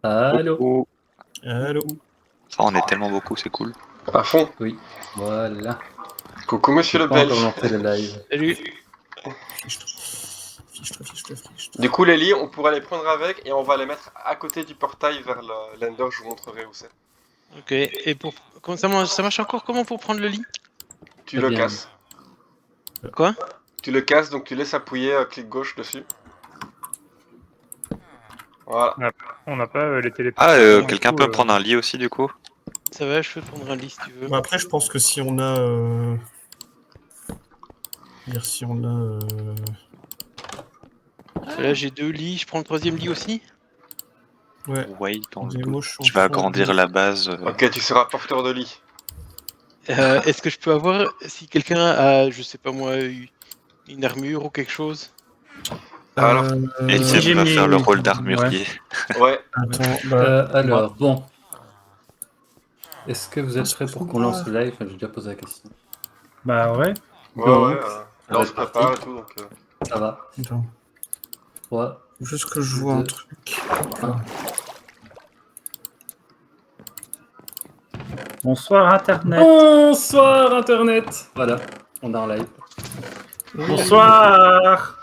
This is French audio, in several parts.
Allô. Oh, Allô. ça, on est tellement beaucoup, c'est cool. À fond. Oui, voilà. Coucou monsieur J'ai le pas Belge. encore lancé le live. Salut. Fichtre. Du coup les lits, on pourra les prendre avec et on va les mettre à côté du portail vers l'ender, je vous montrerai où c'est. Ok, et pour... Comment ça marche encore comment pour prendre le lit? Tu Très le bien. casses. Quoi? Tu le casses, donc tu laisses appuyer clic gauche dessus. Voilà. On n'a pas les Ah, téléportations. et quelqu'un tout, peut me prendre un lit aussi, du coup? Ça va, je peux prendre un lit si tu veux. Bah après, je pense que si on a... Si on a... Parce que là j'ai 2 lits, je prends le 3e lit aussi? Ouais, Oui, dans le des doute. moches Je vais agrandir la base. Ok, tu seras porteur de lit. Est-ce que je peux avoir, si quelqu'un a, je sais pas moi, une armure ou quelque chose? Alors, Étienne j'ai va mis- faire le rôle d'armurier. ouais. Attends, bah... Alors, bon. Est-ce que vous êtes prêts pour qu'on lance le live? Enfin, j'ai déjà posé la question. Bah ouais. Ouais, Donc, ouais. ça Là, va on être se prépare parti. et tout, donc... Ça va. Attends, 3, faut juste que je vois un Deux. truc. 1. Bonsoir Internet. Bonsoir Internet. Voilà, on est en live. Bonsoir.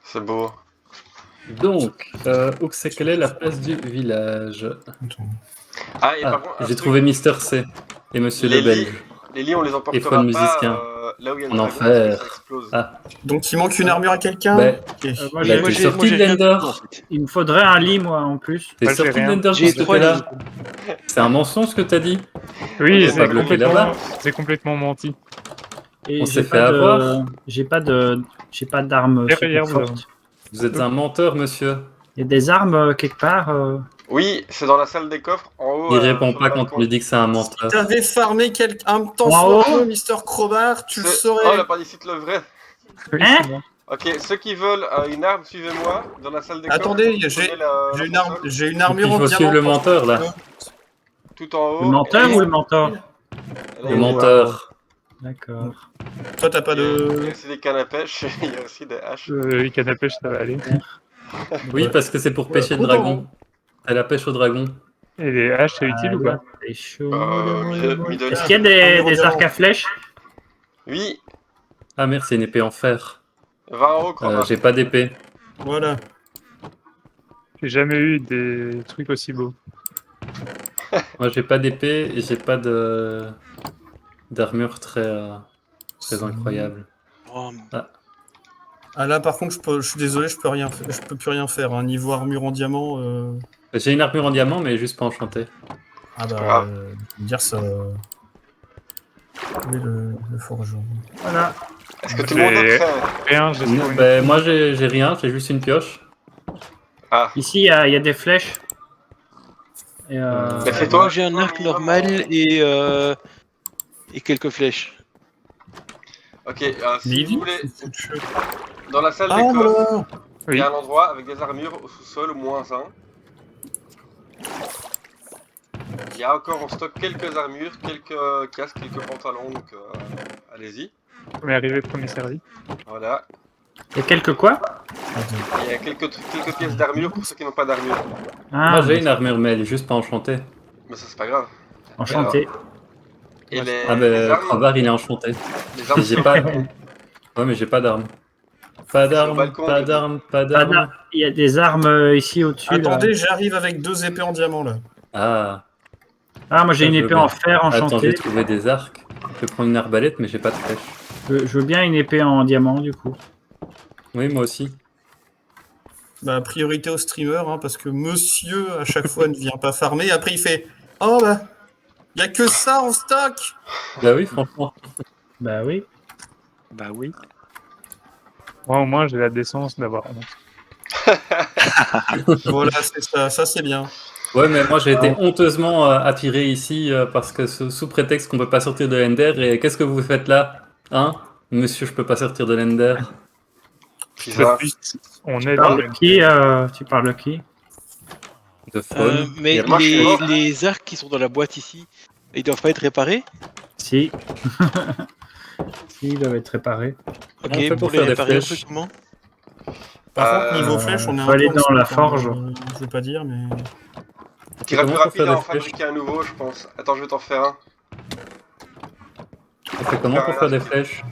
C'est beau. Donc, où c'est quelle est la place du village? Attends. Ah, et Ah, par contre, un j'ai truc, trouvé Mister C et Monsieur les le Belge. les lits, on les Et emportera Fun pas musicien. là où il y a le En dragon, parce que enfer. ça explose. Ah, Donc il manque une armure à quelqu'un. ben, Ok. Moi, bah, j'ai- t'es j'ai sorti de rien du l'Ender. tout, en fait. Il me faudrait un lit moi en plus. T'es Moi, j'ai sorti de rien. l'Ender J'ai pour ce 3 côté-là. lits. C'est un mensonge ce que t'as dit. Oui, On est pas bloqué là-bas. c'est complètement menti. Et On j'ai s'est pas fait de- avoir. j'ai pas d'armes Derrière super vous, fortes. Vous êtes un menteur, monsieur. Il y a des armes quelque part. Oui, c'est dans la salle des coffres, en haut. Il répond sur pas le quand balcon. on lui dit que c'est un menteur. T'avais farmé un temps En soit haut peu, Mister Crowbar, tu le Oh, saurais. la pandicite le vrai. Oui, Hein c'est bon. Ok, ceux qui veulent une arme, suivez-moi. Dans la salle des Attendez, coffres, j'ai prenez l'ascenseur, j'ai une Donc, armure il en faut diamant. suivre le menteur là. tout en haut. Le menteur et- ou le mentor? et là, Le il y a menteur. D'accord. Toi t'as pas Il y a de... aussi des cannes à pêche, il y a aussi des haches. Les cannes à pêche, ça va aller. Oui, parce que c'est pour pêcher le autant, dragon. À la pêche au dragon. Et les haches, c'est utile ou pas? C'est chaud. Middle. Est-ce qu'il y a des arcs à flèches? Oui, Ah merde, c'est une épée en fer. va en haut, Croma. J'ai pas d'épée. Voilà. J'ai jamais eu des trucs aussi beaux. Moi, j'ai pas d'épée et j'ai pas de d'armure très incroyable. Oh, Ah là par contre je suis désolé, je peux plus rien faire. Hein. Niveau armure en diamant... J'ai une armure en diamant, mais juste pas enchantée. Ah bah... grave. je veux dire ça... Oui, le forgeron. Voilà. Est-ce que tout le monde est prêt? Rien, j'ai trouvé une... Ben, moi, j'ai rien, j'ai juste une pioche. Ah, Ici il y a des flèches. Et, Mais fais-toi- moi j'ai un arc normal et quelques flèches. ok, si Mais vous voulez, foutu. dans la salle Ah des coffres, voilà. il Oui. y a un endroit avec des armures au sous-sol, au moins un. Il y a encore en stock quelques armures, quelques casques, quelques pantalons, donc allez-y. Premier arrivé, premier servi. Voilà. il y a quelques quoi? Il y a quelques pièces d'armure pour ceux qui n'ont pas d'armure. Ah, Moi, j'ai une armure, mais elle est juste pas enchantée. Mais ça, c'est pas grave. enchanté. Et les, Ah, les ben, armes, Crowbar, il est enchanté. les armes J'ai sont- pas. Ouais, mais j'ai pas d'arme. Pas C'est au d'arme, balcon, pas j'ai dit. d'arme, pas Ah, d'arme. non, il y a des armes ici au-dessus. là. Attendez, j'arrive avec 2 épées en diamant là. Ah, Ah, moi j'ai Ça, une je veux épée bien. en fer attends, enchantée. j'ai trouvé des arcs. Je vais prendre une arbalète, mais j'ai pas de flèche. Je veux bien une épée en diamant du coup. Oui, moi aussi. Bah priorité aux streamers, hein, parce que monsieur à chaque fois ne vient pas farmer. Après il fait « Oh bah, y a que ça en stock !» Bah oui, franchement. Bah oui. Bah oui. Moi, au moins, j'ai la décence d'avoir honte. Voilà, c'est ça, ça c'est bien. Ouais, mais moi j'ai été honteusement attiré ici parce que sous prétexte qu'on peut pas sortir de l'Ender. Et qu'est-ce que vous faites là? Hein? Monsieur, je peux pas sortir de l'Ender. Qui ça On Tu est dans parles le... de qui Tu parles de qui? De faune. Mais Et moi, je suis mort. les arcs qui sont dans la boîte ici, ils doivent pas être réparés? Si. Si, ils doivent être réparés. Ok, On fait pour pour les faire des réparer, on flèches. fait comment? Par contre, niveau flèche, on est faut un aller peu en dans la stock, hein, forge. je veux pas dire, mais... T'iras plus Comment pour faire rapide à des en flèches? fabriquer un nouveau, je pense. Attends, je vais t'en faire un. On fait comment pour faire des flèches?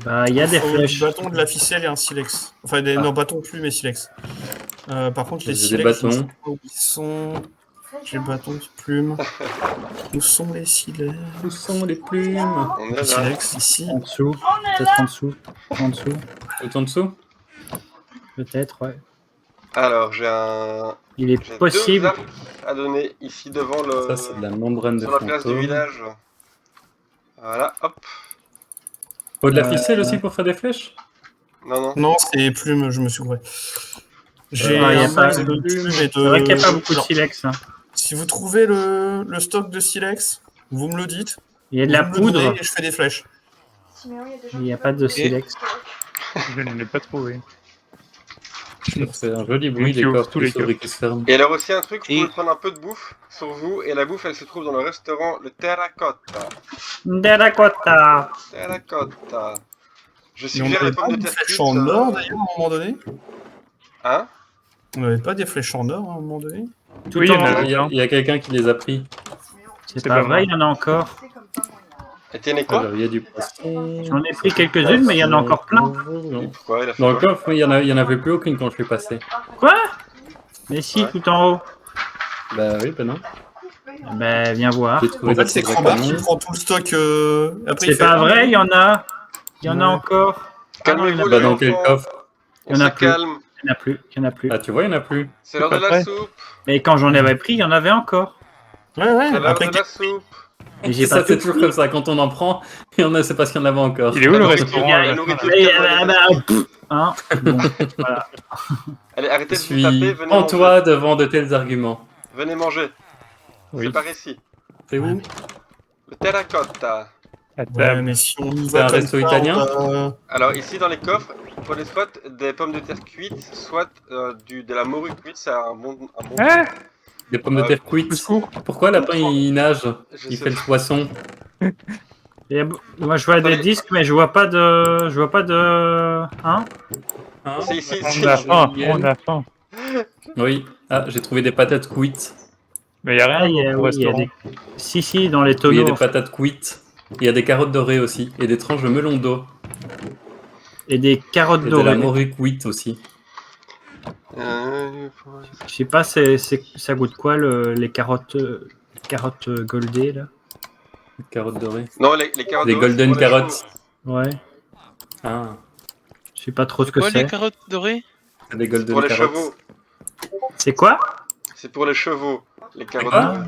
Bah, il y a des Faut flèches. Du bâton, de la ficelle et un silex. Enfin, non, bâton plus, mais silex. Par contre, les J'ai des silex, je ne sais bâtons. pas où ils sont. J'ai bâton, plume. Où sont les silex? Où sont les plumes? On Les est là. silex, ici. En dessous. Peut-être en dessous. En dessous. Tout en dessous? Peut-être, ouais. Alors, j'ai Il deux est possible. arcs à donner ici devant Ça, c'est de la membrane de sur la place du fantôme. village. Voilà, hop. Faut de la ficelle aussi pour faire des flèches? Non, non. Non, c'est plume, je me suis gouré. J'ai y a un pas max de de plume et de... C'est vrai qu'il n'y a pas beaucoup de Alors, silex. Hein. si vous trouvez le stock de silex, vous me le dites. Il y a de la vous me le donnez poudre. et je fais des flèches. Il n'y a pas de silex. Je ne l'ai pas trouvé. C'est un joli bruit qui des ouvre coffres tous les qui se ferment. Et alors aussi un truc, vous Et- pouvez prendre un peu de bouffe sur vous, et la bouffe elle se trouve dans le restaurant Le Terracotta. Terracotta. Terracotta. Je Mais on suggère n'avait les pas pommes de des terre flèches cuites. en or d'ailleurs à un moment donné. Hein? On n'avait pas des flèches en or à un moment donné. Tout Oui, il y en en a haut. Il y a quelqu'un qui les a pris. C'est C'est pas pas vrai, moi. il y en a encore. Et t'es né quoi? Alors, il y a du poisson. J'en ai pris quelques-unes, mais il y en a encore plein. Et pourquoi il a fait Dans le quoi? coffre, oui, il y en avait plus aucune quand je suis passé. Quoi? Mais si, Ouais. tout en haut. Bah oui, bah non. Ben, viens voir. J'ai trouvé En fait, des c'est vrais Crobar qui canons. prend tout le stock. Après, il C'est fait, pas ah, vrai, il y en a. Il y en a Ouais. encore. Ah non, il y en a Calmez-vous Bah les dans quel enfants. coffre? On Il y en a se plus. calme. Il y en a plus. Il y en a plus. Ah tu vois, il y en a plus. C'est l'heure pas de la vrai. soupe. Mais quand j'en avais pris, il y en avait encore. Ouais, ouais. C'est l'heure Après, de la soupe. Et j'ai Ça pas c'est tout toujours pris. comme ça, quand on en prend, il y en a, c'est parce qu'il y en avait encore. Il est où le La restaurant à la nourriture, fin, la là nourriture Mais, calme les esprits. hein, bon, voilà. Allez, arrêtez Je de vous taper, suis venez en manger. toi devant de tels arguments. Venez manger. Oui. C'est par ici. C'est où? Le Terracotta. À ouais, table. mais si on y C'est va un comme resto ça, italien on va- Alors ici dans les coffres, prenez soit des pommes de terre cuites, soit de la morue cuite, c'est un bon Hein? Des pommes de terre cuites. Au secours. Pourquoi lapin il nage? Je Il sais fait le pas. poisson. Moi, je vois des Attendez. disques, mais je vois pas de. Je vois pas de. Hein? Hein? C'est ici, On c'est a ici. faim, on a faim. Oui. Ah, j'ai trouvé des patates cuites. Mais il n'y a rien Ah, il y a, au oui, il y a restaurant. des. Si, dans les Oui, il y a tonneaux. des patates cuites. Il y a des carottes dorées aussi. Et des tranches de melon d'eau. Et des carottes Et de la dorées. morue cuite aussi. Je sais pas, ça goûte quoi les carottes, carottes goldées là? Des carottes dorées. Non, les carottes Des dorées, c'est golden pour les carottes. chevaux. Ouais, Ah, je sais pas trop ce que Quoi, les c'est. carottes dorées? c'est des C'est golden pour les carottes. chevaux. C'est quoi? C'est pour les chevaux. Les carottes Ah. dorées.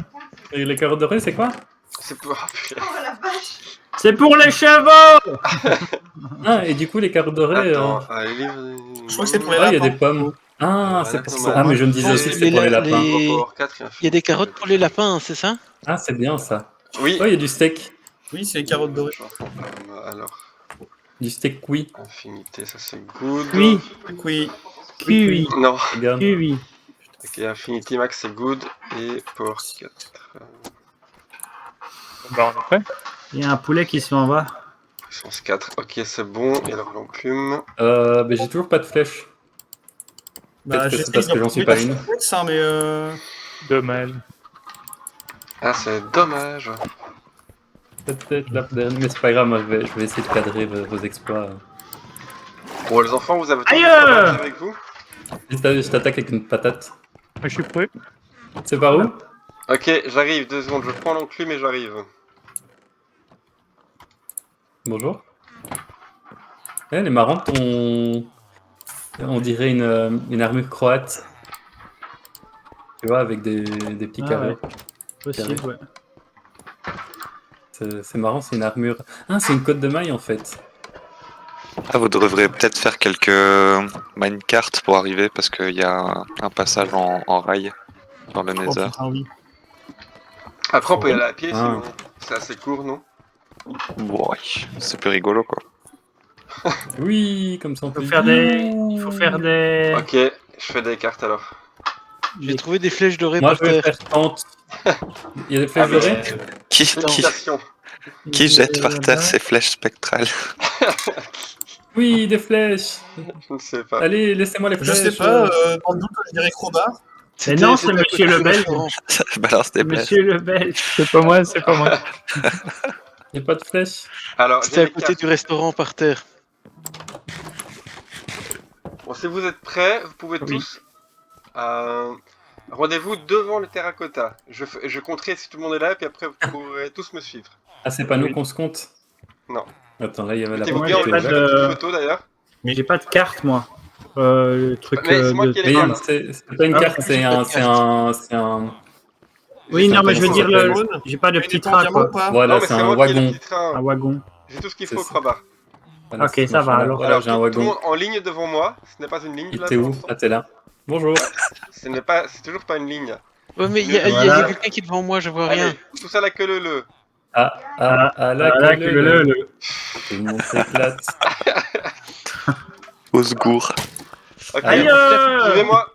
Et les carottes dorées, c'est quoi? C'est pour... Ah, putain. C'est pour les chevaux! Ah, et du coup, les carottes dorées. Attends, les livres... Je crois que c'est pour les Ah, il y a lapins. des pommes. Ah, c'est pour ça. Ah, mais je me disais aussi que c'est pour les lapins. Il y a des carottes pour les lapins, c'est ça? Ah, c'est bien ça. Oui. Oh, il y a du steak. Oui, c'est les carottes dorées. Alors, Du steak cuit. infinité, ça c'est good. Oui, Oui. oui, Non. Regarde. oui. Ok, Infinity Max c'est good. Et pour 4. Bah, on est prêt. Il y a un poulet qui s'en va. Puissance 4. Ok, c'est bon. Et alors l'enclume. Mais j'ai toujours pas de flèche. Bah, Peut-être que c'est j'essaie parce que de j'en suis retrouver pas la une. flex, hein, mais Dommage. Ah, c'est dommage. Peut-être la dernière, mais c'est pas grave, moi je vais essayer de cadrer vos exploits. Bon, les enfants, vous avez tout Aïe avec vous? Je t'attaque avec une patate. Je suis prêt. C'est par où? Ok, j'arrive, 2 secondes, je prends l'enclume et j'arrive. Bonjour. Elle est marrante, on dirait une armure croate. Tu vois, avec des petits Ah, carrés. ouais. Possible, ouais. C'est marrant, c'est une armure. Ah, c'est une côte de maille en fait. Ah, vous devrez peut-être faire quelques minecarts pour arriver parce qu'il y a un passage en rail dans le oh, Nether. putain, oui. Après, on peut y aller à pied, Ah. sinon. C'est assez court, non? Ouais, c'est plus rigolo quoi. Oui, comme ça on Il faut peut. faire des. Il faut faire des. Ok, je fais des cartes alors. J'ai trouvé des flèches dorées Moi par je vais terre. faire tente. Il y a des flèches Ah, mais- dorées? Qui Félicitations. jette par terre ces flèches spectrales? Oui, des flèches. Je ne sais pas. Allez, laissez-moi les Je flèches. sais pas, dans le doute, je dirais Crobar. Mais non, c'est c'était à côté Monsieur du le Belge. restaurant. Balance des blesses. Monsieur le Belge. C'est pas moi, c'est pas moi. Il n'y a pas de flèche. Alors, C'était j'ai à les côté cartes. du restaurant par terre. Bon, si vous êtes prêts, vous pouvez Oui. tous. Rendez-vous devant le terracotta. Je compterai si tout le monde est là, et puis après, vous pourrez tous me suivre. Ah, c'est pas nous Oui. qu'on se compte? Non. Attends, là, il y avait la Mettez-vous moi, bien, j'ai on porte va pas qui est faire ouverte. une de- petite photo d'ailleurs. Mais j'ai pas de carte, moi. Le truc Mais c'est moi de qui ai les Mais cartes. c'est pas une Ah, carte, c'est un... Oui, non, mais je veux Comment dire, ça s'appelle j'ai pas de Mais il petit est pas en train, diamant ou quoi. pas? Voilà, Non, mais c'est c'est un moi qui ai le wagon. petit train. Un wagon. J'ai tout ce qu'il C'est faut, ça. Crobar. Voilà, Ok, c'est ce ça va, machin-là. alors. Voilà, Alors, j'ai un tout le wagon. monde en ligne devant moi. Ce n'est pas une ligne. Il là, était pour où? l'instant. Ah, t'es là. Bonjour. C'est toujours pas une ligne. Ouais, mais il y a Voilà. quelqu'un qui est devant moi, je vois rien. Allez, tout ça la queue le. Ah, là, Voilà, que que le... le. Tout le monde s'éclate. Au secours. Ok, Aïe, suivez-moi.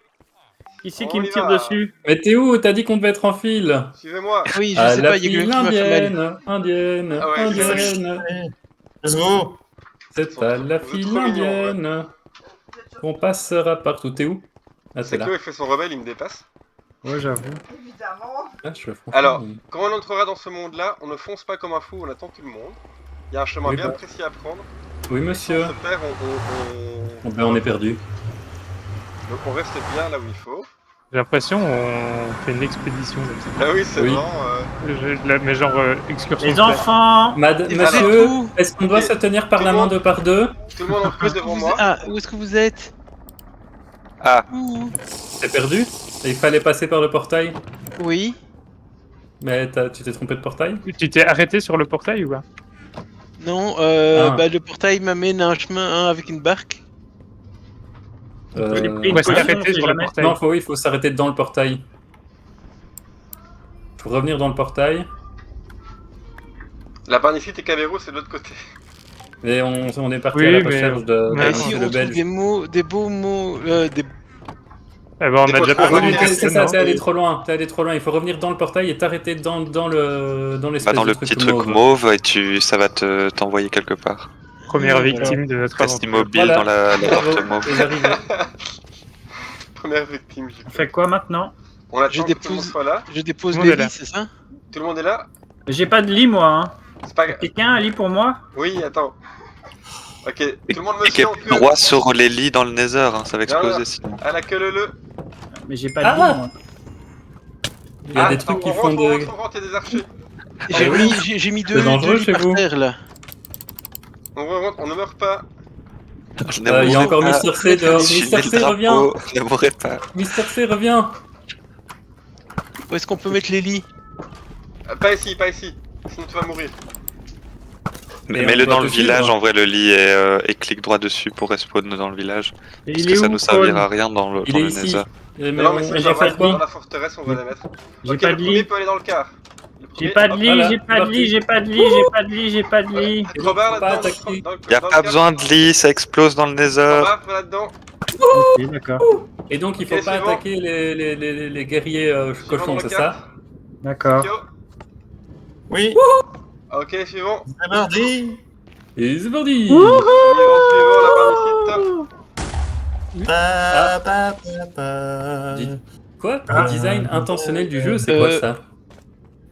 Qui c'est On qui me y tire va. dessus? Mais t'es où? T'as dit qu'on devait être en file. Suivez-moi. Oui, je Ah, sais la pas, il y a file quelqu'un qui m'a fait mal. indienne, Ah ouais, indienne. Let's go. C'est à la Vous êtes file trop mignons, indienne qu'on passera partout. T'es où? Ah, t'es C'est là. que il fait son rebelle, il me dépasse. Ouais, j'avoue. Ah, je suis franchement- Alors, quand on entrera dans ce monde-là, on ne fonce pas comme un fou, on attend tout le monde. Il y a un chemin Oui, bien bah. précis à prendre. Oui, Si monsieur. on se perd, Ben, on est perdu. Donc on reste bien là où il faut. J'ai l'impression qu'on fait une expédition comme ça. Ah oui, c'est Oui. vraiment. Mais genre excursion. Les scolaire. enfants! Et Monsieur, tout. est-ce qu'on doit Ok. se tenir par Tout la le main monde. deux par deux? Tout le monde en plus devant moi. Ah, où est-ce que vous êtes? Ah, Ouh. T'es perdu? Il fallait passer par le portail? Oui. Mais tu t'es trompé de portail? Tu t'es arrêté sur le portail ou pas? Non, Ah. bah, le portail m'amène à un chemin avec une barque. J'ai pris une On va potion, s'arrêter on sait sur le jamais. portail. Non, il faut s'arrêter dans le portail. Faut revenir dans le portail. La barnicite et Cabero, c'est de l'autre côté. Et on est parti Oui, à la mais- recherche de mais Ici, monsieur on le trouve Belge. des beaux mots, des... Eh ben, on Des a déjà poissons. perdu Ah, une mais personne, c'est ça, non t'es allé trop loin. T'es allé trop loin. Il faut revenir dans le portail et t'arrêter dans l'espèce bah dans de le truc petit truc mauve et ça va t'envoyer quelque part. Première Voilà. victime de notre Reste aventure. immobile Voilà. dans la Bravo, porte mauve. vous arrivez. Première victime, j'ai On fait. fait quoi maintenant? On attend Je que tout le monde dépose- soit là. Je dépose Tout le monde les est là. lits, c'est ça? Tout le monde est là. J'ai pas de lit, moi. Hein. C'est pas grave. Quelqu'un a un lit pour moi? Oui, attends. Ok, tout le monde me Et qui suit en est queue. droit sur les lits dans le Nether, hein, ça va Non, non. exploser sinon. À la queue le. Mais j'ai pas de Ah! lit, moi. Il y a des trucs qui font on de... rentre, il y a des archers. J'ai mis C'est deux dangereux lits chez par vous. terre, là. On rentre, on ne meurt pas. Il y a encore Mister C dehors. Je suis Mister né C, le reviens. drapeau, ne mourrez pas. Mister C, reviens. Où est-ce qu'on peut mettre les lits? Pas ici, pas ici. Sinon tu vas mourir. Mais Et mets-le on doit dans le te suivre. village, en vrai, le lit, et clique droit dessus pour respawn dans le village. Et Parce il que est ça où, nous servira à Paul? rien dans le Il est Nether. ici. Mais non, mais si on tu va vas faire dans quoi? la forteresse, on va les mettre. J'ai Ok, pas le de premier lit. peut aller dans le car. Le J'ai premier- pas de hop, lit, voilà, j'ai pas de parti. lit, j'ai pas de lit, j'ai pas de lit, j'ai pas de lit. Robert Faut pas là-dedans. attaquer. Y a pas besoin de lit, ça explose dans le Nether. Robert, va là-dedans. Ok, d'accord. Et donc, il faut Ok, pas suivant. attaquer les guerriers Suivant cochons, dans le c'est car. ça? D'accord. Yo. Oui, Ok, suivant. c'est mardi. Et c'est parti. Suivant, la barnicite. Pa, pa, pa, pa. Dis- Quoi? Ah. Le design intentionnel du jeu, c'est quoi ça?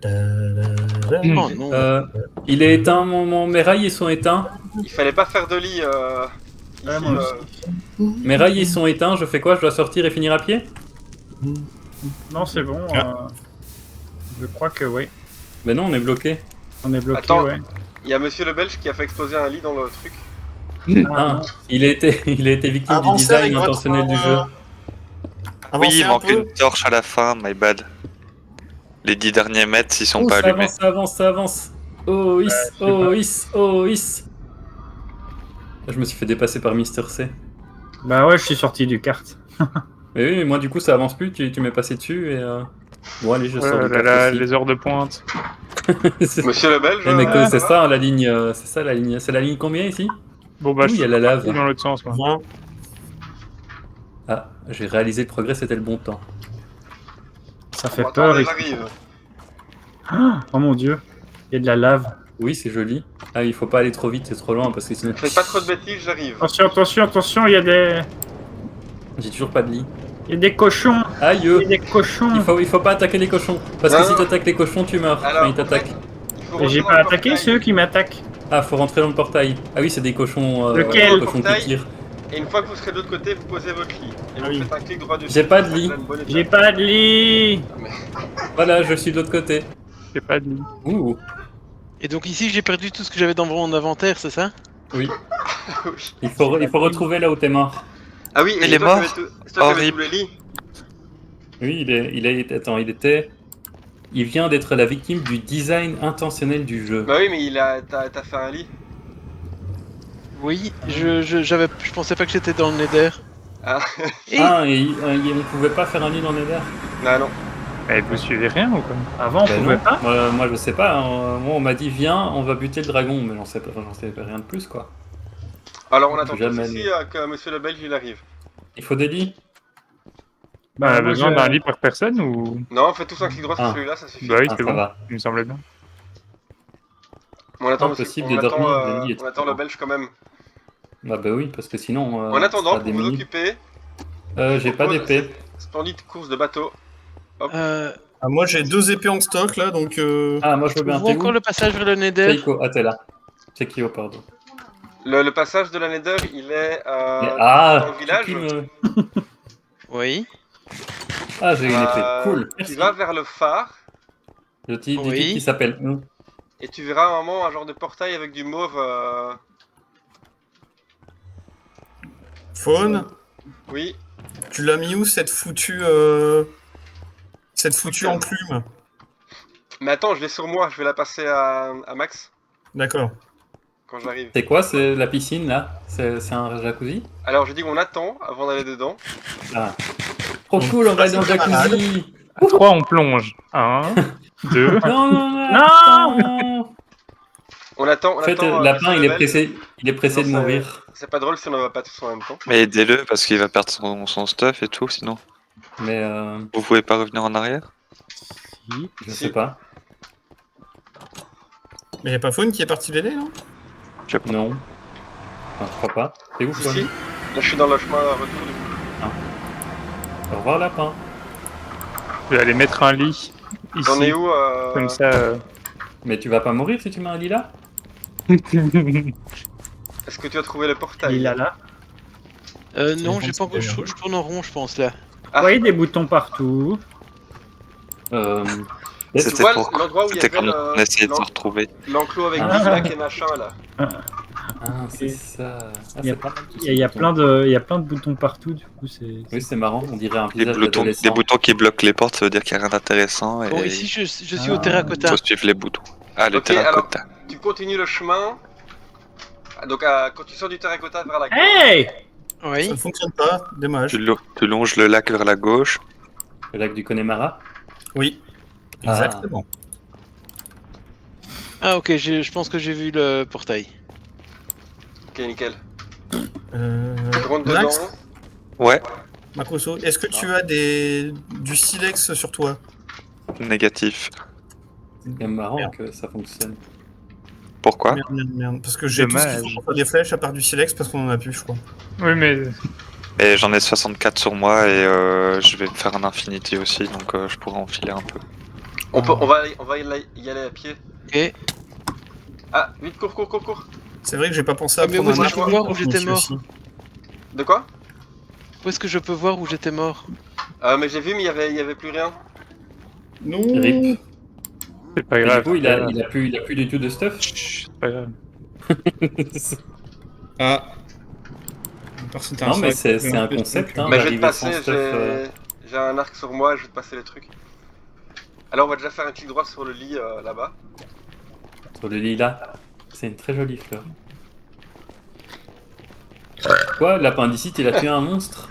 Da, da, da. Oh non. Il est éteint, mes rails ils sont éteints. Il fallait pas faire de lit. Ici, Ouais, moi aussi. Mes rails ils sont éteints, je fais quoi? Je dois sortir et finir à pied? Non, c'est bon. Je crois que oui. Ben non, on est bloqué. On est bloqué, Attends. ouais. Il y a monsieur le Belge qui a fait exploser un lit dans le truc. Ah, il a été victime du Avancez avec design votre, intentionnel du jeu. Oui, il avancez un manque peu. une torche à la fin, my bad. Les 10 derniers mètres, s'ils sont Oh, pas ça allumés. avance, ça avance, ça avance. Oh, is, je sais oh, pas. is, oh, is. Je me suis fait dépasser par Mister C. Bah ouais, je suis sorti du kart. Mais oui, mais moi du coup ça avance plus, tu m'es passé dessus et bon allez, je sors Oh du là kart là, aussi. les heures de pointe. C'est- Monsieur le Belge. Eh, mais que c'est va ça la ligne, c'est ça la ligne. C'est la ligne combien ici? Bon bah, Ouh, il y a la lave. dans l'autre sens, moi. Bon. Ah, j'ai réalisé le progrès, c'était le bon temps. Ça fait Attends, peur. ils ici. arrivent. Oh mon dieu. Il y a de la lave. Oui, c'est joli. Ah, il faut pas aller trop vite, c'est trop loin parce que sinon. Faites pas trop de bêtises, j'arrive. Attention, attention, attention, il y a des... J'ai toujours pas de lit. Il y a des cochons. Aïe. Il y a des cochons. Il faut pas attaquer les cochons. Parce que Non. si t'attaques les cochons, tu meurs Alors, quand ils t'attaquent. il faut Mais j'ai rentrer pas dans le attaqué portail. ceux qui m'attaquent. Ah, faut rentrer dans le portail. Ah oui, c'est des cochons, Lequel des cochons qui Portail. tirent. Et une fois que vous serez de l'autre côté, vous posez votre lit. Et Ah vous oui. faites un clic droit dessus. J'ai pas de Ça lit. donne une bonne étape. J'ai pas de lit. Voilà, je suis de l'autre côté. J'ai pas de lit. Ouh, Et donc ici, j'ai perdu tout ce que j'avais dans mon inventaire, c'est ça? oui. Oui. Il faut retrouver là où t'es mort. Ah oui, et Il est toi qui mort. avais tout- c'est toi qui avais Horrible. tous les lits. Oui, attends, il vient d'être la victime du design intentionnel du jeu. Bah oui, mais t'as fait un lit. Oui, je pensais pas que j'étais dans le Nether. Ah, Ah, et on pouvait pas faire un lit dans les verres. non. Mais vous suivez rien ou quoi? Avant, on Ben pouvait non. pas. Moi, je sais pas. Moi, on m'a dit viens, on va buter le dragon, mais j'en sais rien de plus quoi. Alors on attend tous Jamais. ici que Monsieur le Belge il arrive. Il faut des lits. On a moi, besoin je- d'un lit par personne ou? Non, faites tous un clic droit sur Ah. celui-là, ça suffit. Bah oui, Ah, c'est ça bon. va. Il me semble bien. On attend, Impossible on de attend, dormir, le lit est on attend le Belge quand même. Bah oui, parce que sinon. En attendant, ça pour vous démine. occuper, J'ai pas propose d'épée. cette splendide course de bateau. Ah, moi j'ai 2 épées en stock là, donc Ah, moi je veux bien. Vous T'es encore où? le passage vers le Nether? Seiko. Ah, t'es là. C'est Kyo, pardon. Le passage de la Nether, il est Mais- dans le village. qui me- Oui. Ah, j'ai une épée. Cool. Tu Merci. vas vers le phare Le petit Oui. qui s'appelle. et tu verras à un moment un genre de portail avec du mauve. Faune, Oui. tu l'as mis où cette foutue enclume? Mais attends, je l'ai sur moi, je vais la passer à Max D'accord. quand j'arrive. C'est quoi? C'est la piscine là? C'est un jacuzzi? Alors j'ai dit qu'on attend avant d'aller dedans. Ah. Trop cool, on va aller dans le c'est pas jacuzzi! À 3, on plonge. 1, 2. Non! On attend. En fait, attend, le lapin, Monsieur il est Lebel. pressé de Non, mourir. C'est pas drôle si on en va pas tous en même temps. Mais aidez-le parce qu'il va perdre son stuff et tout, sinon. Mais Vous pouvez pas revenir en arrière? Si. je sais pas. Mais y a pas Faune qui est parti l'aider, non? Je sais pas. Non. Enfin, je crois pas. C'est où, Si, quoi? si. Là je suis dans le chemin retour du coup. Au revoir, lapin. Je vais aller mettre un lit ici. T'en es où Comme ça. Mais tu vas pas mourir si tu mets un lit là? Est-ce que tu as trouvé le portail? Il a là. Non, C'est j'ai pas encore. bien. Je tourne en rond, je pense là. Ah. Vous voyez des boutons partout. C'était vois pour l'endroit où il y c'était avait comme on essayait de se l'en- retrouver. L'enclos avec Ah. du lac et machin là. Ah, c'est ça. Ah, Il y a- c'est pas mal, tout Il y a ça. plein de boutons partout, du coup c'est. Oui, c'est marrant, on dirait un Des visage boutons, d'adolescent. des boutons qui bloquent les portes, ça veut dire qu'il n'y a rien d'intéressant. Et Bon, ici, je suis Ah. au terracotta. faut suivre les boutons. Ah, le Ok, terracotta. Tu continues le chemin. Donc quand tu sors du terracotta vers la gauche. Hey! Oui. Ça ne fonctionne pas, dommage. Tu longes le lac vers la gauche. Le lac du Connemara. Oui, Ah. exactement. Ah, ok, je pense que j'ai vu le portail. Ok, nickel. Euh, Tu rentres Max, dedans. Ouais, Macroso, est-ce que tu as du silex sur toi? négatif. C'est quand même marrant Merde. que ça fonctionne. Pourquoi? Merde. Parce que j'ai tout ce qu'il Dommage. faut pour faire des flèches à part du silex parce qu'on en a plus, je crois. Oui, mais Et j'en ai 64 sur moi et je vais me faire un Infinity aussi, donc je pourrais en filer un peu. On va y aller à pied. Ok. Ah, vite, cours. C'est vrai que j'ai pas pensé à Ah, mais prendre où est-ce un que je peux arc voir où pour j'étais celui-ci mort aussi. De quoi? Où est-ce que je peux voir où j'étais mort? Mais j'ai vu, mais il y avait plus rien. Non. Rip. c'est pas Et grave. du coup, il a plus du tout de stuff. Chut, c'est pas grave. Ah. Par contre, Non, mais c'est un concept. Hein, Mais je vais te d'arriver sans passer, stuff, j'ai un arc sur moi, je vais te passer les trucs. Alors on va déjà faire un clic droit sur le lit là-bas. sur le lilas. C'est une très jolie fleur. Quoi, l'appendicite, il a tué un monstre?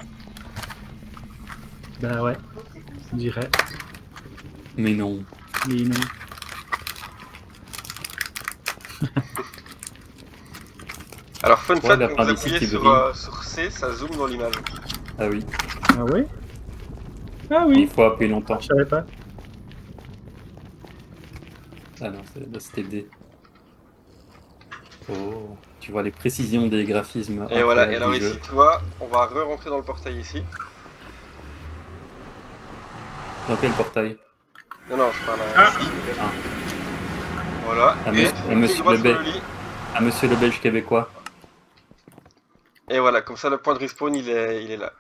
Bah ouais, je dirais. Mais non. Mais non. Alors fun Ouais, fact, la quand vous appendicite appuyez qui sur, brille. sur C, ça zoome dans l'image. Ah oui, Ah ouais? Ah il oui, faut appuyer longtemps. je savais pas. Ah non, c'était D. Oh, tu vois les précisions des graphismes. Et voilà, et incroyables alors du ici, jeu. tu vois, on va re-rentrer dans le portail ici. Dans quel portail? Non, je parle Ah. ici. Voilà. À Et monsieur, à une monsieur petite grosse le Belge. sur le lit. À monsieur le Belge québécois. Et voilà, comme ça le point de respawn il est là.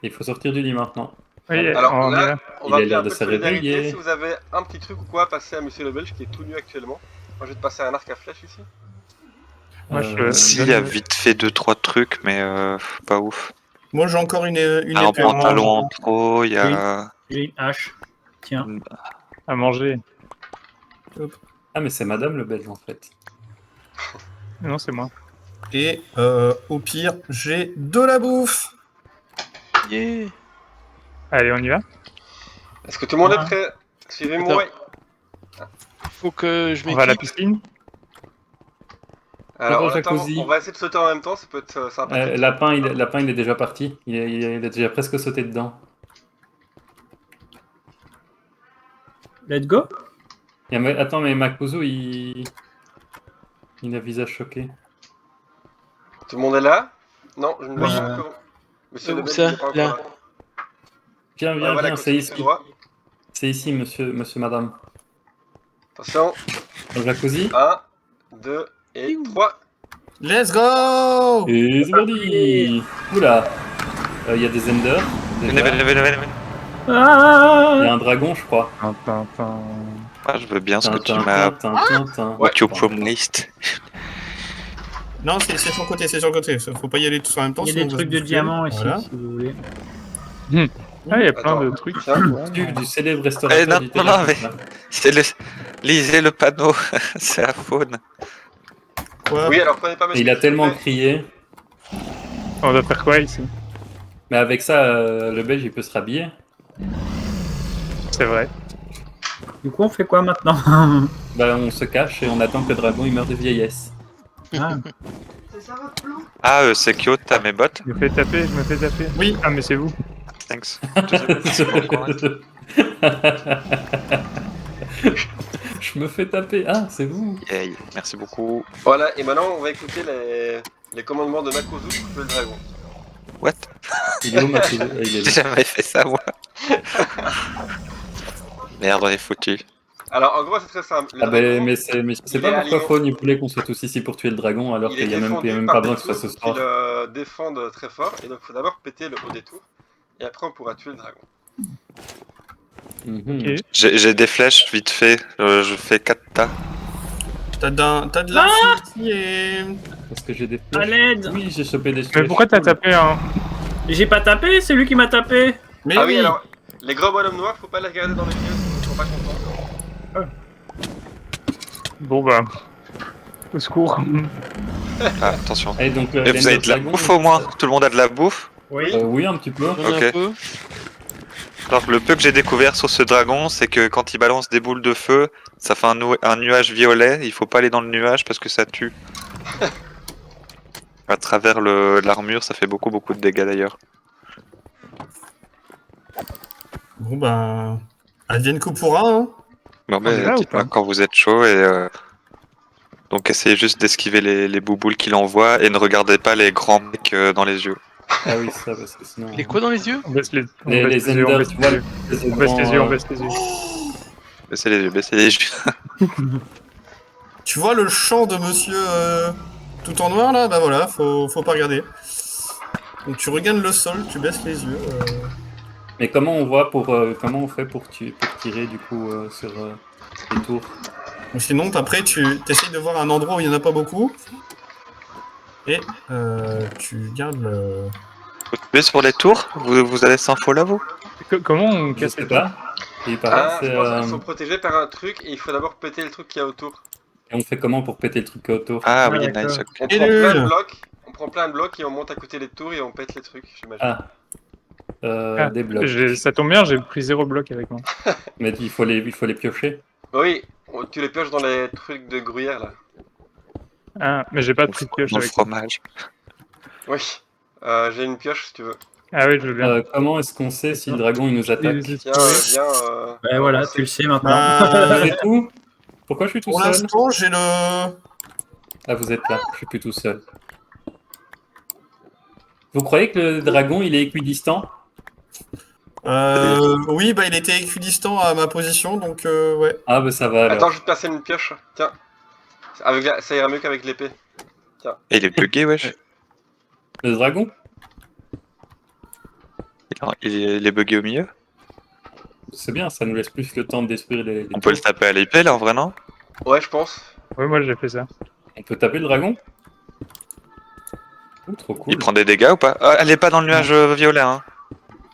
Il faut sortir du lit maintenant. Oui, Alors on y là, va. on Il va a faire l'air un de peu de se solidarité. réveiller. Si vous avez un petit truc ou quoi, passez à monsieur le Belge qui est tout nu actuellement. Moi je vais te passer un arc à flèche ici. Moi, je Si, il y a vite fait 2-3 trucs, mais pas ouf. Moi, j'ai encore une Un épée. pantalon en trop, il y a... J'ai une hache. Tiens. à manger. Ah, mais c'est madame le Belge en fait. Non, c'est moi. Et au pire, j'ai de la bouffe. Yeah. Allez, on y va. Est-ce que tout le monde Ah. est prêt? Suivez-moi. Faut que je On va à la m'équipe. piscine. Alors Bonjour, en attendant, Jacuzzi. on va essayer de sauter en même temps, ça peut être sympathique. Lapin, il est déjà parti. Il a déjà presque sauté dedans. Let's go. Attends, mais Makuzu, il a visage choqué. Tout le monde est là? Non, je ne vois Oui. pas encore. Monsieur Où le Belge ça? il est pas encore Là. là. Viens, Ouais, viens, voilà, viens, c'est continue tout ici. droit. C'est ici, monsieur, madame. Attention, Dans le jacuzzi. 1, 2 et 3. Let's go. Et c'est parti. Oula. Il y a des Enders. Venez, venez, venez, venez. Il y Ah a un dragon, je crois. Tintin. Ah, je veux bien ce que tu Tintin, m'as... tintin. What you promised. Non, c'est sur le côté, c'est sur le côté. Faut pas y aller tous en même temps. Il y a sinon des on va trucs se de bouffer. diamants ici, Voilà. si vous voulez. Ah, il y a plein Attends. de trucs. Tiens. Du célèbre restaurateur. non, du non, non, mais- Téléphone. C'est le... Lisez le panneau, c'est la faune. Quoi? Oui, alors prenez pas mes Et il a trucs, s'il vous tellement plaît. crié. On doit faire quoi ici? Mais avec ça, le Belge, il peut se rhabiller. C'est vrai. Du coup, on fait quoi maintenant? Bah, on se cache et on attend que le dragon il meure de vieillesse. Ah. Ah, c'est Kyo, t'as mes bottes. Je me fais taper, je me fais taper. Oui. Ah, mais c'est vous. Thanks. Je me fais taper. Ah, c'est vous. Yay, merci beaucoup. Voilà, et maintenant on va écouter les commandements de Makuzu pour tuer le dragon. What? Il est où, Makuzu? Ah, il est J'ai là. jamais fait ça, moi. Merde, on est foutu. Alors en gros c'est très simple. Le Ah, bah, dragon, mais je sais il pas est pourquoi alimenté- Faune il voulait qu'on soit tous ici pour tuer le dragon alors il qu'il est y a même défendu pas par besoin des que ce soit ce tours qui soir. le défendent très fort, et donc il faut d'abord péter le haut des tours, et après on pourra tuer le dragon. Mhm. Ok. J'ai des flèches, vite fait. Je fais 4 tas. T'as de la fille et... Parce que j'ai des À flèches. l'aide. Oui, j'ai chopé des flèches. Mais pourquoi t'as cool. tapé un... J'ai pas tapé, c'est lui qui m'a tapé. Mais Ah oui, oui, alors les gros bonhommes noirs, faut pas les regarder dans les yeux, sinon ils sont pas contents. Bon bah... Au secours. Ah, attention. Et donc, Et vous avez de la bouffe au moins? Tout le monde a de la bouffe? Oui. Oui, un petit peu. J'en ai Ok. un peu. Alors, le peu que j'ai découvert sur ce dragon, c'est que quand il balance des boules de feu, ça fait un nuage violet. Il faut pas aller dans le nuage parce que ça tue. À travers l'armure, ça fait beaucoup de dégâts d'ailleurs. Bon bah... Advienne que pourra, hein. Bon, On y va ou dites-moi pas quand vous êtes chaud et... Donc essayez juste d'esquiver les bouboules qu'il envoie et ne regardez pas les grands mecs dans les yeux. Ah oui, ça, parce que sinon. Il est quoi dans les yeux? On baisse les, on Les baisse les yeux, on Enders, baisse tu les vois. yeux. On baisse les yeux, on baisse les yeux. Baissez les yeux, baissez les yeux. Tu vois le champ de monsieur tout en noir là? Bah voilà, faut pas regarder. Donc tu regardes le sol, tu baisses les yeux. Mais comment on voit comment on fait pour tirer du coup sur les tours? Ou sinon après tu essayes de voir un endroit où il n'y en a pas beaucoup. Et tu gardes le... Vous tuez sur les tours? Vous avez cette info là, vous? Comment on Je casse sais les pas. Et il paraît, Ah, je pense qu'ils sont protégés par un truc, et il faut d'abord péter le truc qu'il y a autour. et on fait comment pour péter le truc autour? Ah oui, d'accord. nice. Ok. On Et prend plein de nul. blocs, et on monte à côté des tours et on pète les trucs, j'imagine. Ah. Ah, Des blocs. Ça tombe bien, j'ai pris 0 bloc avec moi. Mais il faut les piocher. Oui, tu les pioches dans les trucs de gruyère là. Ah, mais j'ai pas de truc pioche Dans le avec moi. fromage. Oui, j'ai une pioche si tu veux. Ah oui, je veux bien. Comment est-ce qu'on sait si le dragon il nous attaque? Tiens, viens. Ben voilà, avancer. tu le sais maintenant. Bah, C'est tout? Pourquoi je suis tout pour seul? l'instant j'ai le... Ah, vous êtes là, je suis plus tout seul. Vous croyez que le dragon il est équidistant? Oui, bah il était équidistant à ma position, donc ouais. Ah, bah ça va alors. Attends, je vais te passer une pioche. Tiens. Ça ira mieux qu'avec l'épée. Et il est bugué, wesh. Le dragon? Il est bugué au milieu. C'est bien, ça nous laisse plus le temps de détruire les On peut le taper à l'épée, là, en vrai, non? Ouais, je pense. Ouais, moi j'ai fait ça. On peut taper le dragon? Oh, trop cool. Il prend des dégâts ou pas? Elle est pas dans le nuage violet, hein.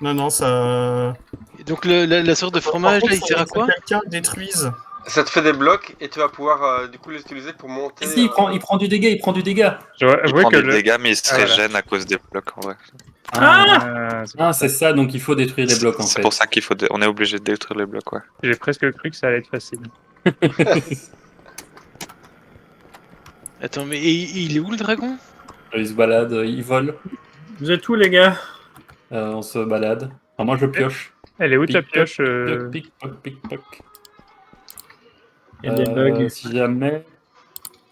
Non, non, ça. Et donc la sorte de fromage, Par là, contre, il sert à quoi? quelqu'un détruise. Ça te fait des blocs et tu vas pouvoir du coup les utiliser pour monter. Si, il prend du dégât, il prend du dégât. Je dois Il avouer prend que des dégâts, mais il se Ah, voilà. régène à cause des blocs, en vrai. Ah, c'est ça, donc il faut détruire les blocs en C'est fait. pour ça qu'il faut. On est obligé de détruire les blocs, ouais. j'ai presque cru que ça allait être facile. Attends, mais il est où le dragon? Il se balade, il vole, Vous êtes où, les gars? on se balade. Enfin, moi je pioche. Elle est où ta Pic, pioche pic, poc, pic, poc. Il y a des bugs. Si jamais.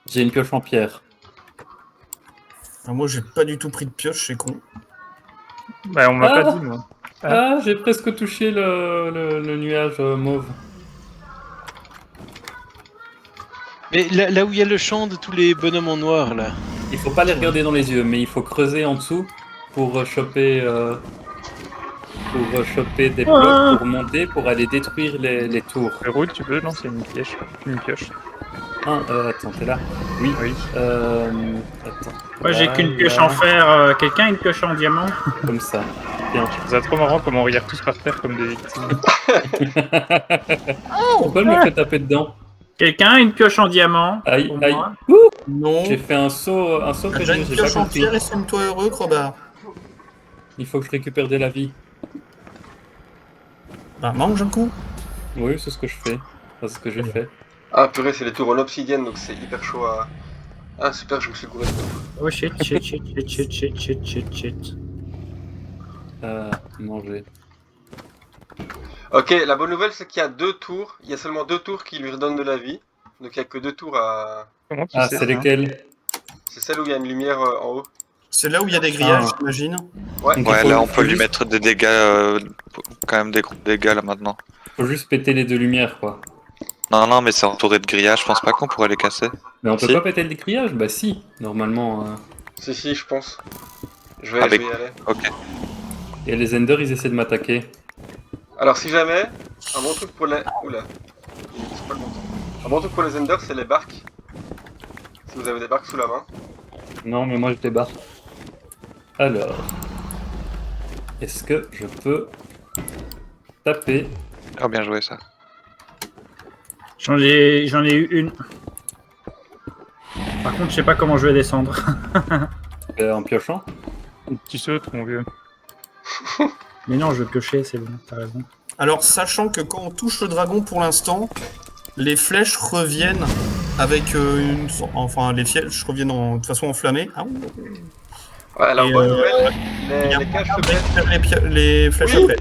J'ai une pioche en pierre. Ah, moi, j'ai pas du tout pris de pioche, c'est con. Bah, on m'a Ah pas dit, moi. Ah, j'ai presque touché le nuage mauve. Mais là où il y a le champ de tous les bonhommes en noir, là. Il faut pas les regarder dans les yeux, mais il faut creuser en dessous pour choper des blocs pour monter, pour aller détruire les tours. Héros, tu peux lancer une pioche. Attends, t'es là? Oui. Oui. Attends. Moi, j'ai qu'une pioche Voilà, en fer. Quelqu'un a une pioche en diamant? Comme ça. C'est trop marrant comment on regarde tous par terre comme des victimes. Pourquoi elle me fait taper dedans? Quelqu'un a une pioche en diamant? Aïe, Pour aïe. moi. Non. J'ai fait un saut T'as que déjà une j'ai pas pioche en compris. pierre et sème-toi heureux, Crobard. Il faut que je récupère de la vie. Bah, mange un coup. Oui, c'est ce que je fais. Enfin, c'est ce que j'ai fait. Ah purée, c'est les tours en obsidienne donc c'est hyper chaud à. Ah super, je me suis gouré dedans. Oh shit. Manger. Ok, la bonne nouvelle c'est qu'il y a 2 tours. Il y a seulement 2 tours qui lui redonnent de la vie. Donc il n'y a que 2 tours à. Comment tu Ah, sais c'est lesquels? C'est celle où il y a une lumière en haut. C'est là où il y a des grillages, Ah. j'imagine. Ouais. Donc, Ouais, il faut- là, on faut peut lui juste- mettre des dégâts, quand même des gros dégâts, là, maintenant. Faut juste péter les deux lumières, quoi. Non, mais c'est entouré de grillages, je pense pas qu'on pourrait les casser. Mais on peut Si. pas péter le criage? Bah si, normalement. Si, je pense. Je vais Avec- y aller. Ok. Et les Enders, ils essaient de m'attaquer. Alors si jamais, un bon truc pour les... Oula. C'est pas le bon temps. Un bon truc pour les Enders, c'est les barques. Si vous avez des barques sous la main. Non, mais moi je débarque. Alors. Est-ce que je peux taper? Oh, bien joué, ça. J'en ai eu une. Par contre, je sais pas comment je vais descendre. En piochant? Tu sautes, mon vieux. Mais non, je vais piocher, c'est bon, t'as raison. Alors, sachant que quand on touche le dragon pour l'instant, les flèches reviennent avec Enfin, les flèches reviennent de façon enflammée. Ah, Ouais, alors Et, bonne nouvelle, il y a les caches se moyen de pètent. récupérer les flèches Oui. après.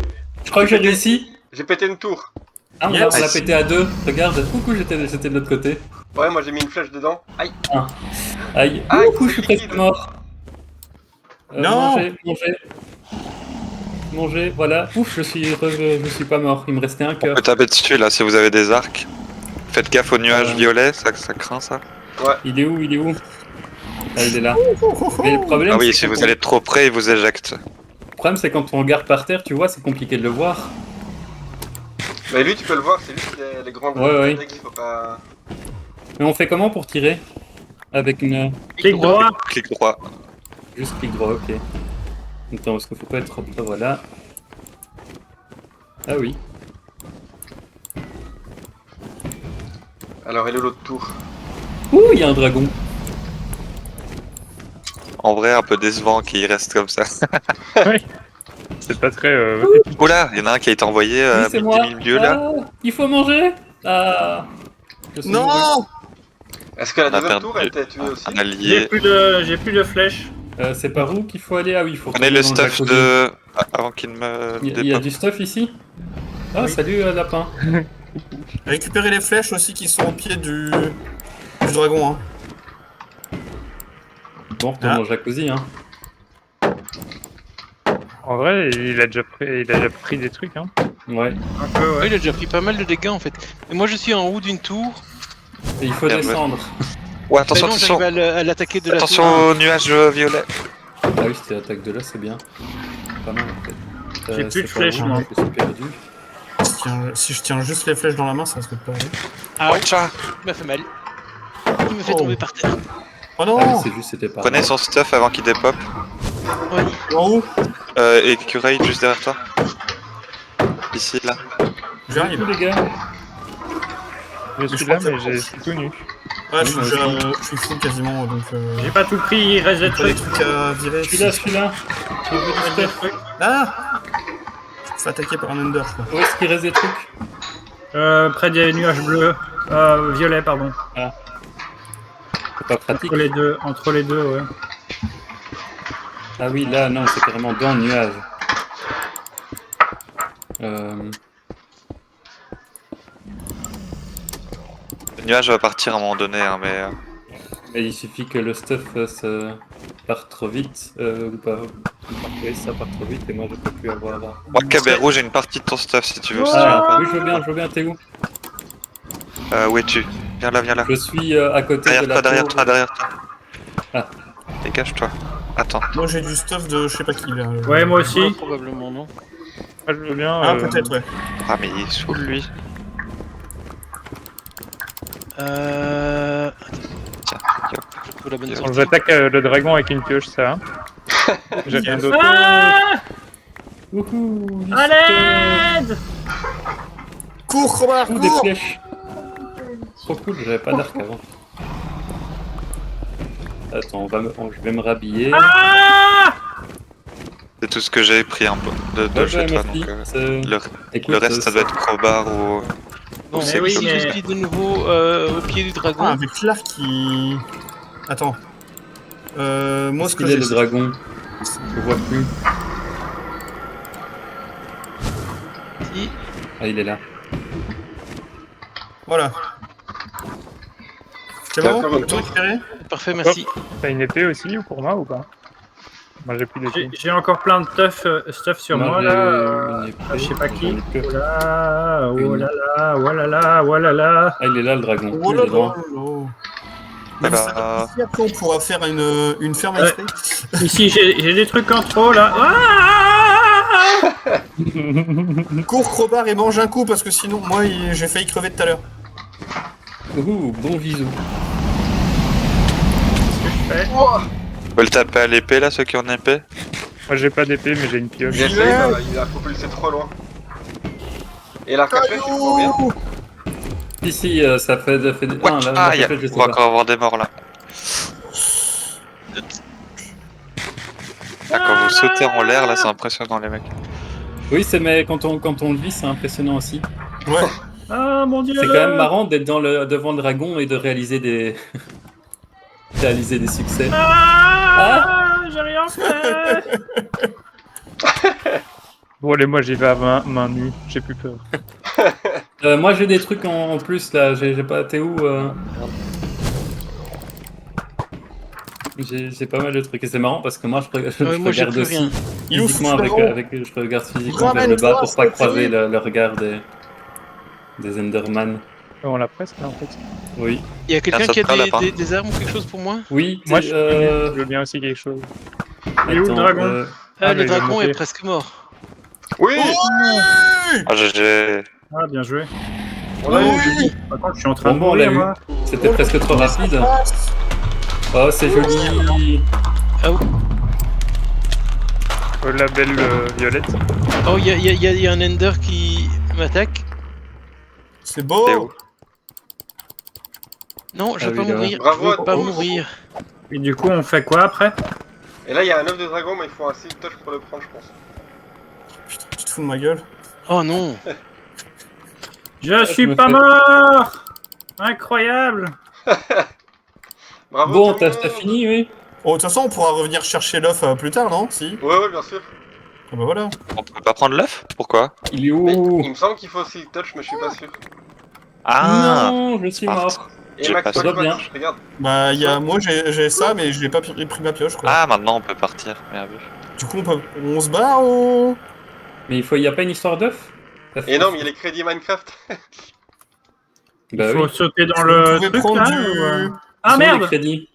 Je crois que j'ai réussi. J'ai pété une tour. Ah, on Yes. l'a pété à deux. Regarde, coucou, j'étais de l'autre côté. Ouais, moi j'ai mis une flèche dedans. Aïe. Aïe. Aïe, Coucou, je c'est suis presque liquide. mort. Non. Manger, voilà. Ouf, je suis pas mort. Il me restait un On cœur. peut taper dessus, là, si vous avez des arcs. Faites gaffe aux nuages Euh. violets, ça craint, ça. Il est où? Ah, il est là. Mais le problème, Ah oui, c'est si quand vous on- allez trop près, il vous éjecte. Le problème, c'est quand on regarde par terre, tu vois, c'est compliqué de le voir. Mais lui, tu peux le voir, c'est juste les grandes Ouais. qu'il faut pas. Mais on fait comment pour tirer? Avec une... Clic droit. Clic droit. Juste clic droit, ok. Attends, parce qu'il faut pas être trop près, voilà. Ah oui. Alors, elle est l'autre tour. Ouh, il y a un dragon. En vrai, un peu décevant qu'il reste comme ça. C'est pas très. Oula, il y en a un qui a été envoyé Oui, à c'est moi. milieu là. Ah, il faut manger. Ah. Je suis mouru. Non. Est-ce que la On a deuxième perdu tour a été tuée aussi? Un J'ai allié. j'ai plus de flèches. C'est par où qu'il faut aller? Ah oui, il faut Prenez retourner le dans stuff jacuzzi. de. Ah, avant qu'il me Il y a dépop. du stuff ici? Ah, Oui. salut lapin. Récupérez les flèches aussi qui sont au pied du dragon. Hein. Bon, on retourne Ah. dans le jacuzzi, hein. En vrai, il a déjà pris des trucs, hein. Ouais. Un peu, Ouais, ouais. il a déjà pris pas mal de dégâts en fait. Et moi je suis en haut d'une tour. Et il faut Merde, descendre. Ouais, attention, Bah non, attention. j'arrive à l'attaquer de la Attention tour. au nuage violet. Ah oui, c'était l'attaque de là, c'est bien. Pas mal en fait. J'ai plus de c'est pas flèches, bon, moi. Je suis perdu. Si je tiens juste les flèches dans la main, ça risque de pas aller. Ah, Watcha. il m'a fait mal. Il me fait Oh. tomber par terre. Oh Ah oui, non! c'est juste, c'était pas. Prenez son stuff avant qu'il dépop. Ouais. En haut! Et Curate juste derrière toi. Ici, là. J'arrive. les gars. Je suis là, mais je suis tout nu. Ouais, je Oui, suis moi déjà je suis full quasiment, donc J'ai pas tout pris, il reste des pas des trucs. trucs à virer. Je suis là, je suis là. Je veux du stuff. Ah! Je me fais attaquer par un Ender, quoi. Où est-ce qu'il reste des trucs? Près des nuages bleus. Violets, pardon. C'est pas pratique. Entre les deux, ouais. Ah oui, là, non, c'est carrément dans le nuage. Le nuage va partir à un moment donné, hein, mais... Et il suffit que le stuff se parte trop vite, ou pas. Oui, ça part trop vite et moi je peux plus avoir. Moi, Cabero, j'ai une partie de ton stuff si tu veux. Si Ah, oui, je veux bien, t'es où? Où es-tu? Viens là, viens là. Je suis à côté de la Derrière tour. toi, derrière toi. Ah. Dégage-toi. Attends. Moi j'ai du stuff de je sais pas qui là. Ouais, moi aussi. Ouais, probablement, non. Moi, je veux bien. Ah, peut-être, ouais. Ah, mais il est sous lui. Attends, Tiens, hop. je trouve la bonne Quand Quand sortie. j'attaque le dragon avec une pioche, ça. J'ai rien d'autre. Ah Wouhou! À l'aide! Cours, Crowbar, Ouh, des cours! flèches! Trop cool, j'avais pas d'arc avant. Attends, je vais me rhabiller. Ah C'est tout ce que j'ai pris un peu de Ouais, chez toi, merci. donc... C'est- Le reste, ça doit être crowbar ou... Bon, c'est oui, ici mais- je suis de nouveau au pied du dragon. Ah, avec l'arc qui. Attends. Moi ce que Il est j'ai. le dragon. Je vois plus. Si. Ah, il est là. Voilà. C'est Tiens, bon? encore une Tout tour. récupéré? Parfait, merci. T'as une épée aussi ou pour moi ou pas? Moi j'ai plus d'épée. J'ai encore plein de stuff sur moi, là. Je sais pas qui. Oh là, oh là là, oh là là, oh là là. Ah, il est là le dragon. Oh Il là est loin. là là. Eh Mais bah, vous savez, ici, après on pourra faire une ferme à Ouais. esprit. Ici, j'ai des trucs en trop, là. Ah Cours, Crowbar, et mange un coup parce que sinon, moi j'ai failli crever tout à l'heure. Ouh, bon visou. on peut le taper à l'épée là, ceux qui ont une épée? Moi j'ai pas d'épée, mais j'ai une pioche. J'ai essayé, il a propulsé trop loin. Et l'arc à flèche, il prend bien. Caillou! Ici, ça fait des. Ouais, Ah, là, ah, en fait, je sais on va pas. encore avoir des morts là. Ah, quand vous sautez en l'air là, c'est impressionnant les mecs. Oui, mais quand on le vit, c'est impressionnant aussi. Ouais. Ah, mon dieu. C'est quand même marrant d'être devant le dragon et de réaliser des. réaliser des succès. Ah, j'ai rien fait. Bon allez, moi j'y vais à main nue, j'ai plus peur. Moi j'ai des trucs en plus là, j'ai pas. T'es où J'ai pas mal de trucs et c'est marrant parce que moi je Moi j'ai regarde plus aussi rien. Il est où, physiquement ce je regarde physiquement vers le Ramène-toi, bas pour pas Sophie. croiser le regard des Enderman. On l'a presque là en fait. Oui. Il y a quelqu'un ça qui a te parle, lapin. des armes ou quelque chose pour moi? Oui, Moi c'est, je veux bien aussi quelque chose. Il est où le attends, dragon Ah, mais le il va dragon monter. est presque mort. Oui. Ah, j'ai... Ah, bien joué. Oui! Par contre, je suis en train de Bon, on l'a mourir, eu. moi. C'était presque trop rapide. Oh, c'est joli. La belle violette. Oh, il y a un Ender qui m'attaque. C'est beau! T'es où? Non, je Ah veux oui, pas là. mourir. Bravo Je à veux pas tous. mourir. Et du coup, on fait quoi après? Et là, il y a un œuf de dragon, mais il faut un silk touch pour le prendre, je pense. Putain, tu te fous de ma gueule. Oh non. Je suis me pas fais- mort. Incroyable. Bravo Bon, tout le t'as monde. fini, oui. Oh, de toute façon, on pourra revenir chercher l'œuf plus tard, non? Si? Ouais, bien sûr. Ah bah voilà. On peut pas prendre l'œuf? Pourquoi? Il est Mais où? il me semble qu'il faut silk touch, mais je suis pas sûr. Ah! Non, je suis mort. Et J'ai Max pas ça. Pac Bien. regarde. Bah, moi j'ai ça, mais j'ai pas pris ma pioche quoi. Ah, maintenant on peut partir, bien vu. Du coup, on se barre ou... Mais il y a pas une histoire d'œuf? Et non, mais il y a les crédits Minecraft. Il Bah faut oui. sauter dans Vous le pouvez truc prendre là du... ou, Ah Ils ont les merde. crédits.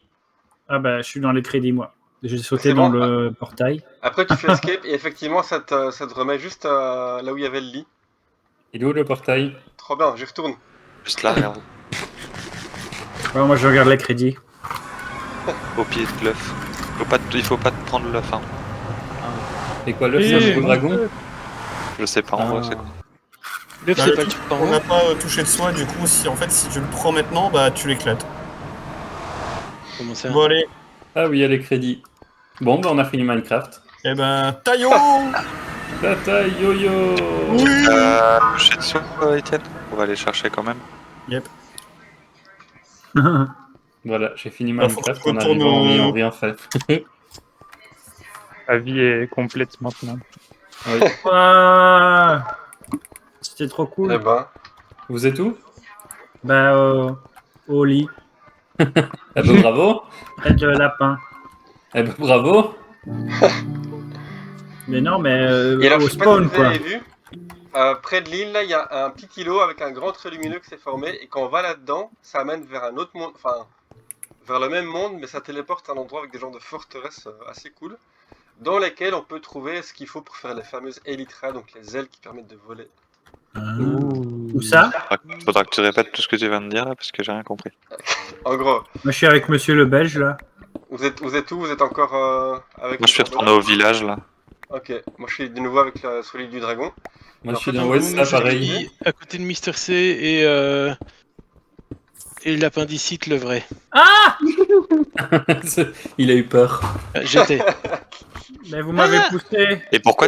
Ah bah je suis dans les crédits moi. J'ai sauté C'est dans bon. le portail. Après, tu fais escape et effectivement, ça te remet juste là où il y avait le lit. Il est où le portail? Trop bien, j'y retourne. Juste là, regarde. Ouais, moi je regarde les crédits. Au pied de l'œuf. Il faut pas te prendre l'œuf, hein. Et quoi, l'œuf, Oui, c'est un oui. dragon? Je sais pas en vrai, c'est quoi. L'œuf, Bah, c'est le pas le truc, truc en on haut. n'a pas touché de soi, du coup, si tu le prends maintenant, bah tu l'éclates. Comment ça? Bon, allez. Ah oui, il y a les crédits. Bon, bah on a fini Minecraft. Eh ben, Taillot. Tata yo-yo. Oui. Toucher dessus, Etienne. On va aller chercher quand même. Voilà, j'ai fini Bah, faut Minecraft que en tu retournes, arrivant en n'ayant rien fait. La vie est complète maintenant. Oui. Ouah. C'était trop Eh cool. ben, Vous êtes où? Bah au lit. Eh ben bravo. Près de lapin. Eh ben bravo. Mais non, mais et alors, au je sais pas si spawn vous quoi. avez vu, près de l'île, là, il y a un petit îlot avec un grand trait lumineux qui s'est formé, et quand on va là-dedans, ça amène vers un autre monde, enfin, vers le même monde, mais ça téléporte à un endroit avec des genres de forteresses assez cool, dans lesquelles on peut trouver ce qu'il faut pour faire les fameuses elytras, donc les ailes qui permettent de voler. Où ça? Faudra que tu répètes tout ce que tu viens de dire, là, parce que j'ai rien compris. En gros, Moi je suis avec monsieur le Belge là. vous êtes où? Vous êtes encore avec Moi, je suis le retourné au village, là. Ok, moi je suis de nouveau avec sur l'île du dragon. Moi En je suis fait, dans on- West, on ça nous pareil. À côté de Mister C et l'appendicite le vrai. Il a eu peur. J'étais. Mais vous m'avez poussé. Et pourquoi